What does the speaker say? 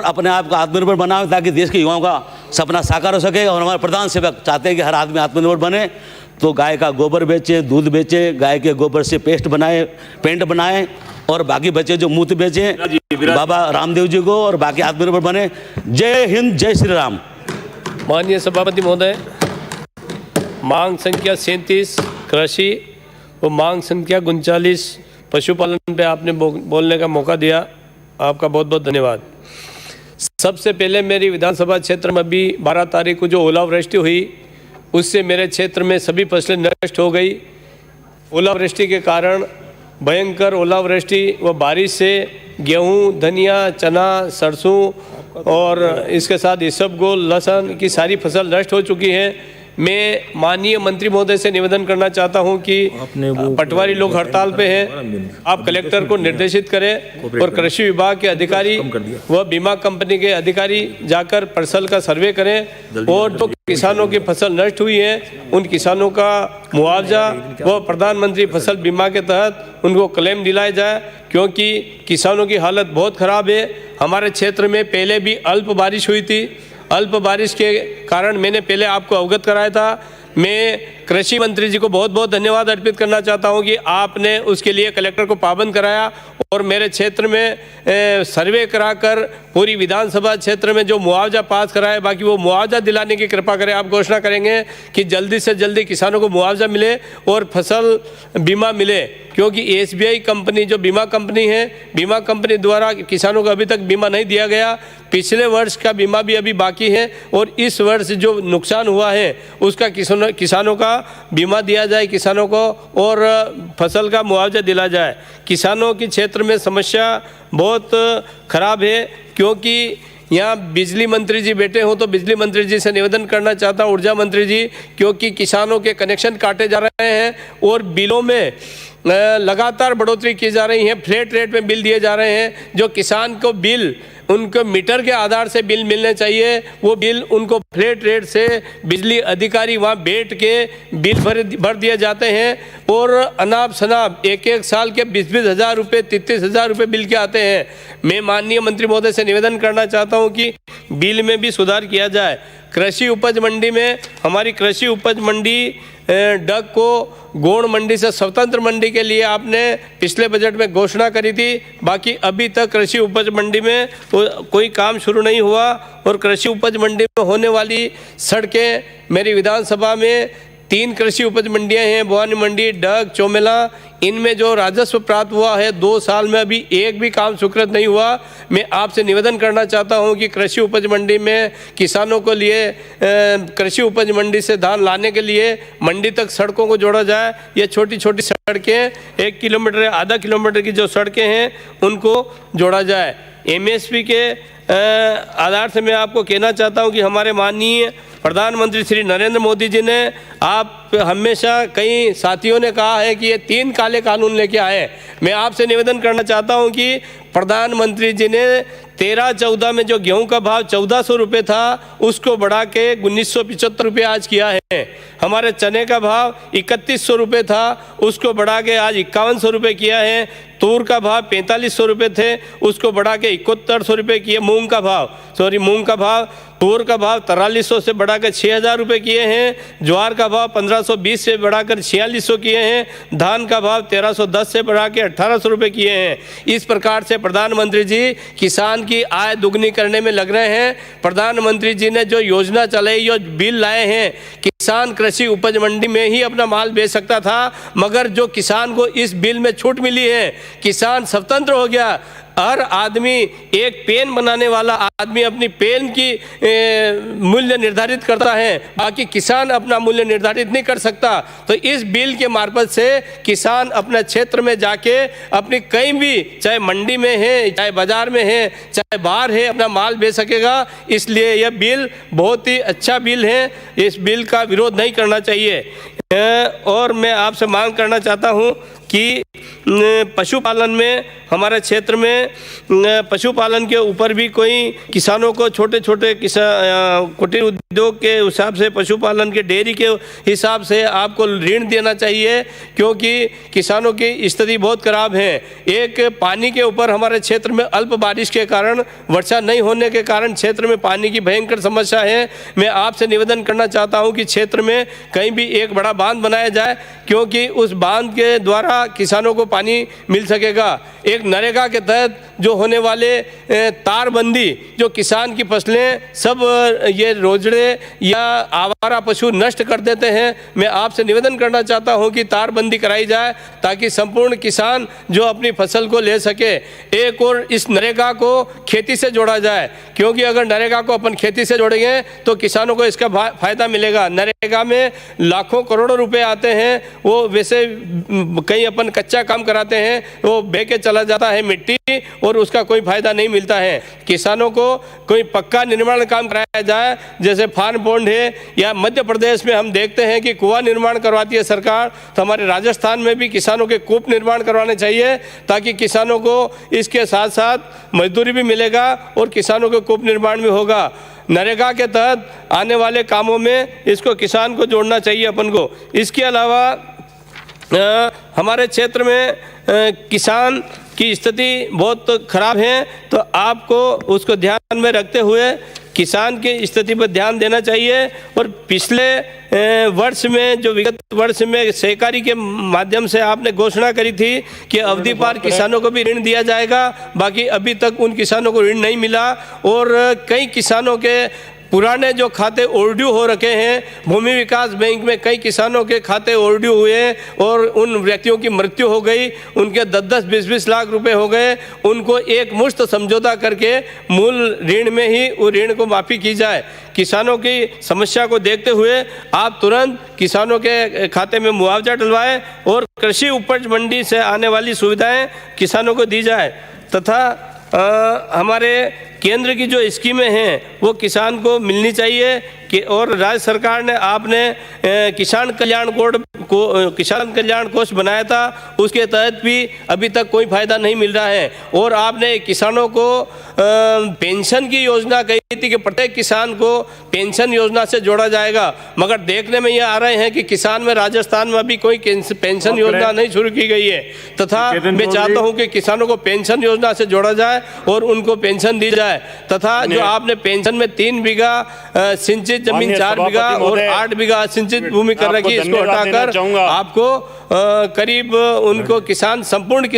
अपने आप को आत्मनिर्भर बनाओ ताकि देश के युवाओं का सपना साकार हो सके। और हमारे प्रधान सेवक चाहते हैं कि हर आदमी आत्मनिर्भर बने, तो गाय का गोबर बेचे, दूध बेचे, गाय के गोबर से पेस्ट बनाए, पेंट बनाए, और बाकी बचे जो मूत्र बेचे बाबा रामदेव जी को, और बाकी आत्मनिर्भर बने। जय हिंद, जय श्री राम। माननीय सभापति महोदय, मांग संख्या 37 कृषि और मांग संख्या 39 पशुपालन पे आपने बोलने का मौका दिया, आपका बहुत बहुत धन्यवाद। सबसे पहले मेरी विधानसभा क्षेत्र में अभी 12 तारीख को जो ओलावृष्टि हुई उससे मेरे क्षेत्र में सभी फसलें नष्ट हो गई। ओलावृष्टि के कारण भयंकर ओलावृष्टि व बारिश से गेहूं, धनिया, चना, सरसों और इसके साथ इसबगोल, लहसुन की सारी फसल नष्ट हो चुकी है। मैं माननीय मंत्री महोदय से निवेदन करना चाहता हूं कि पटवारी लोग हड़ताल पे हैं, आप कलेक्टर को निर्देशित करें और कृषि विभाग के अधिकारी व बीमा कंपनी के अधिकारी जाकर फसल का सर्वे करें और जो किसानों की फसल नष्ट हुई है उन किसानों का मुआवजा व प्रधानमंत्री फसल बीमा के तहत उनको क्लेम दिलाया जाए, क्योंकि किसानों की हालत बहुत ख़राब है। हमारे क्षेत्र में पहले भी अल्प बारिश हुई थी, अल्प बारिश के कारण मैंने पहले आपको अवगत कराया था। मैं कृषि मंत्री जी को बहुत बहुत धन्यवाद अर्पित करना चाहता हूं कि आपने उसके लिए कलेक्टर को पाबंद कराया और मेरे क्षेत्र में सर्वे कराकर पूरी विधानसभा क्षेत्र में जो मुआवजा पास कराया, बाकी वो मुआवजा दिलाने की कृपा करें। आप घोषणा करेंगे कि जल्दी से जल्दी किसानों को मुआवजा मिले और फसल बीमा मिले, क्योंकि SBI कंपनी जो बीमा कंपनी है, बीमा कंपनी द्वारा किसानों को अभी तक बीमा नहीं दिया गया। पिछले वर्ष का बीमा भी अभी बाकी है और इस वर्ष जो नुकसान हुआ है उसका किसानों का बीमा दिया जाए किसानों को, और फसल का मुआवजा दिला जाए। किसानों के क्षेत्र में समस्या बहुत खराब है, क्योंकि यहाँ बिजली मंत्री जी बैठे हो तो बिजली मंत्री जी से निवेदन करना चाहता हूँ, ऊर्जा मंत्री जी, क्योंकि किसानों के कनेक्शन काटे जा रहे हैं और बिलों में लगातार बढ़ोतरी की जा रही है, फ्लैट रेट में बिल दिए जा रहे हैं। जो किसान को बिल उनको मीटर के आधार से बिल मिलने चाहिए, वो बिल उनको फ्लैट रेट से बिजली अधिकारी वहाँ बैठ के बिल भर दिए जाते हैं और अनाप शनाप एक साल के 20-20 हज़ार रुपये, 33 हज़ार रुपये बिल के आते हैं। मैं माननीय मंत्री महोदय से निवेदन करना चाहता हूँ कि बिल में भी सुधार किया जाए। कृषि उपज मंडी में हमारी कृषि उपज मंडी डग को गौण मंडी से स्वतंत्र मंडी के लिए आपने पिछले बजट में घोषणा करी थी, बाकी अभी तक कृषि उपज मंडी में कोई काम शुरू नहीं हुआ। और कृषि उपज मंडी में होने वाली सड़कें, मेरी विधानसभा में 3 कृषि उपज मंडियां हैं, भवानी मंडी, डग, चौमेला, इनमें जो राजस्व प्राप्त हुआ है 2 साल में अभी एक भी काम स्वीकृत नहीं हुआ। मैं आपसे निवेदन करना चाहता हूं कि कृषि उपज मंडी में किसानों को लिए कृषि उपज मंडी से धान लाने के लिए मंडी तक सड़कों को जोड़ा जाए। ये छोटी छोटी सड़कें 1 किलोमीटर या आधा किलोमीटर की जो सड़कें हैं उनको जोड़ा जाए। MSP के आधार से मैं आपको कहना चाहता हूं कि हमारे माननीय प्रधानमंत्री श्री नरेंद्र मोदी जी ने, आप हमेशा कई साथियों ने कहा है कि ये 3 काले कानून लेके आए। मैं आपसे निवेदन करना चाहता हूं कि प्रधानमंत्री जी ने 13-14 में जो गेहूं का भाव 1400 रुपये था उसको बढ़ा के 1975 रुपये आज किया है। हमारे चने का भाव 3100 रुपये था उसको बढ़ा के आज 5100 रुपये किया है। तूर का भाव 4500 रुपये थे उसको बढ़ा के 7100 रुपये किए। मूंग का भाव तूर का भाव 4300 से बढ़ाकर 6000 रुपये किए हैं। ज्वार का भाव 1520 से बढ़ाकर 4600 किए हैं। धान का भाव 1310 से बढ़ा के 1800 रुपये किए हैं। इस प्रकार से प्रधानमंत्री जी किसान की आय दुगनी करने में लग रहे हैं। प्रधानमंत्री जी ने जो योजना चलाई, जो बिल लाए हैं, किसान कृषि उपज मंडी में ही अपना माल बेच सकता था, मगर जो किसान को इस बिल में छूट मिली है, किसान स्वतंत्र हो गया। हर आदमी, एक पेन बनाने वाला आदमी अपनी पेन की मूल्य निर्धारित करता है, बाकी किसान अपना मूल्य निर्धारित नहीं कर सकता। तो इस बिल के मार्फत से किसान अपने क्षेत्र में जाके अपनी कहीं भी, चाहे मंडी में है, चाहे बाजार में है, चाहे बाहर है, अपना माल बेच सकेगा। इसलिए यह बिल बहुत ही अच्छा बिल है, इस बिल का विरोध नहीं करना चाहिए। और मैं आपसे मांग करना चाहता हूँ, कि पशुपालन में हमारे क्षेत्र में पशुपालन के ऊपर भी कोई किसानों को छोटे छोटे कुटीर उद्योग के हिसाब से पशुपालन के डेयरी के हिसाब से आपको ऋण देना चाहिए, क्योंकि किसानों की स्थिति बहुत खराब है। एक पानी के ऊपर हमारे क्षेत्र में अल्प बारिश के कारण, वर्षा नहीं होने के कारण क्षेत्र में पानी की भयंकर समस्या है। मैं आपसे निवेदन करना चाहता हूं कि क्षेत्र में कहीं भी एक बड़ा बांध बनाया जाए, क्योंकि उस बांध के द्वारा किसानों को पानी मिल सकेगा। एक नरेगा के तहत जो होने वाले तारबंदी, जो किसान की फसलें सब ये रोजड़े या आवारा पशु नष्ट कर देते हैं, मैं आपसे निवेदन करना चाहता हूं कि तारबंदी कराई जाए ताकि संपूर्ण किसान जो अपनी फसल को ले सके। एक और इस नरेगा को खेती से जोड़ा जाए, क्योंकि अगर नरेगा को अपन खेती से जोड़ेंगे तो किसानों को इसका फायदा मिलेगा। नरेगा में लाखों करोड़ों रुपए आते हैं, वो वैसे कहीं अपन कच्चा काम कराते हैं, वो बह के चला जाता है मिट्टी और उसका कोई फायदा नहीं मिलता है। किसानों को कोई पक्का निर्माण काम कराया जाए, जैसे फार्म पॉन्ड है, या मध्य प्रदेश में हम देखते हैं कि कुआं निर्माण करवाती है सरकार, तो हमारे राजस्थान में भी किसानों के कूप निर्माण करवाने चाहिए, ताकि किसानों को इसके साथ साथ मजदूरी भी मिलेगा और किसानों के कूप निर्माण भी होगा। नरेगा के तहत आने वाले कामों में इसको किसान को जोड़ना चाहिए अपन को। इसके अलावा हमारे क्षेत्र में किसान की स्थिति बहुत खराब है, तो आपको उसको ध्यान में रखते हुए किसान की स्थिति पर ध्यान देना चाहिए। और पिछले वर्ष में, जो विगत वर्ष में सहकारी के माध्यम से आपने घोषणा करी थी कि अवधि पार किसानों को भी ऋण दिया जाएगा, बाकी अभी तक उन किसानों को ऋण नहीं मिला और कई किसानों के पुराने जो खाते ओवरड्यू हो रखे हैं, भूमि विकास बैंक में कई किसानों के खाते ओवरड्यू हुए और उन व्यक्तियों की मृत्यु हो गई, उनके 10-10, 20-20 लाख रुपए हो गए। उनको एक मुश्त समझौता करके मूल ऋण में ही वो ऋण को माफ़ी की जाए। किसानों की समस्या को देखते हुए आप तुरंत किसानों के खाते में मुआवजा डलवाएं और कृषि उपज मंडी से आने वाली सुविधाएं किसानों को दी जाए, तथा हमारे केंद्र की जो स्कीमें हैं वो किसान को मिलनी चाहिए कि, और राज्य सरकार ने आपने किसान कल्याण कोष बनाया था, उसके तहत भी अभी तक कोई फायदा नहीं मिल रहा है। और आपने किसानों को पेंशन की योजना कही थी कि प्रत्येक किसान को पेंशन योजना से जोड़ा जाएगा, मगर देखने में ये आ रहे हैं कि किसान में राजस्थान में अभी कोई पेंशन योजना नहीं शुरू की गई है। तथा मैं चाहता हूं कि किसानों को पेंशन योजना से जोड़ा जाए और उनको पेंशन दी जाए, तथा जो आपने पेंशन में 3 बीघा सिंचित जमीन, 4 बीघा और 8 बीघा सिंचित भूमि कर रखी, इसको हटाकर आपको करीब उनको किसान संपूर्ण